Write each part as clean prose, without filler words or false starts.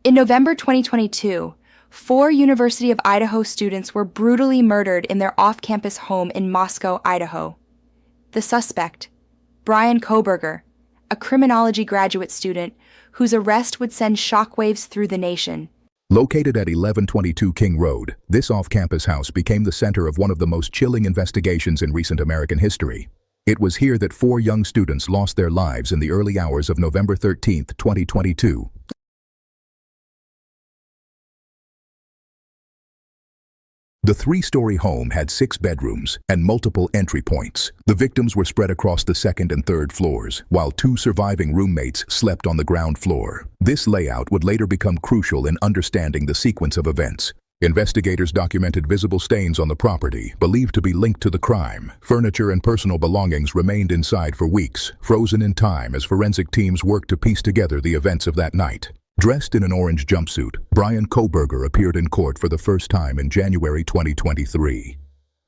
In November 2022, 4 University of Idaho students were brutally murdered in their off-campus home in Moscow, Idaho. The suspect, Bryan Kohberger, a criminology graduate student whose arrest would send shockwaves through the nation. Located at 1122 King Road, this off-campus house became the center of one of the most chilling investigations in recent American history. It was here that 4 young students lost their lives in the early hours of November 13, 2022. The 3-story home had 6 bedrooms and multiple entry points. The victims were spread across the 2nd and 3rd floors, while 2 surviving roommates slept on the ground floor. This layout would later become crucial in understanding the sequence of events. Investigators documented visible stains on the property, believed to be linked to the crime. Furniture and personal belongings remained inside for weeks, frozen in time as forensic teams worked to piece together the events of that night. Dressed in an orange jumpsuit, Bryan Kohberger appeared in court for the first time in January 2023.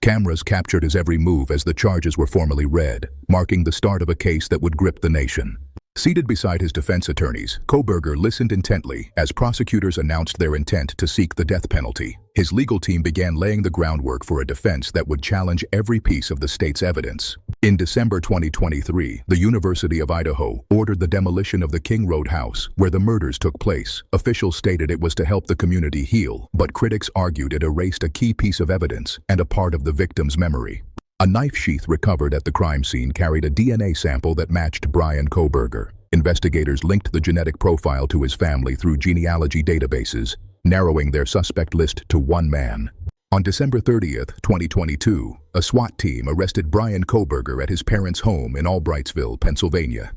Cameras captured his every move as the charges were formally read, marking the start of a case that would grip the nation. Seated beside his defense attorneys, Kohberger listened intently as prosecutors announced their intent to seek the death penalty. His legal team began laying the groundwork for a defense that would challenge every piece of the state's evidence. In December 2023, the University of Idaho ordered the demolition of the King Road house, where the murders took place. Officials stated it was to help the community heal, but critics argued it erased a key piece of evidence and a part of the victim's memory. A knife sheath recovered at the crime scene carried a DNA sample that matched Bryan Kohberger. Investigators linked the genetic profile to his family through genealogy databases, narrowing their suspect list to 1 man. On December 30, 2022, a SWAT team arrested Bryan Kohberger at his parents' home in Albrightsville, Pennsylvania.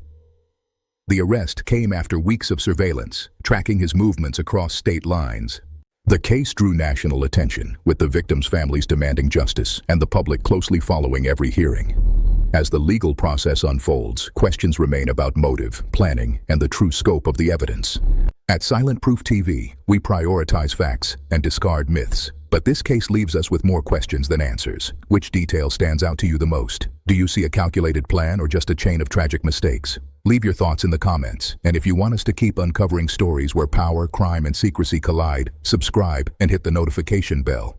The arrest came after weeks of surveillance, tracking his movements across state lines. The case drew national attention, with the victims' families demanding justice and the public closely following every hearing. As the legal process unfolds, questions remain about motive, planning, and the true scope of the evidence. At SilentProofTV, we prioritize facts and discard myths. But this case leaves us with more questions than answers. Which detail stands out to you the most? Do you see a calculated plan or just a chain of tragic mistakes? Leave your thoughts in the comments. And if you want us to keep uncovering stories where power, crime, and secrecy collide, subscribe and hit the notification bell.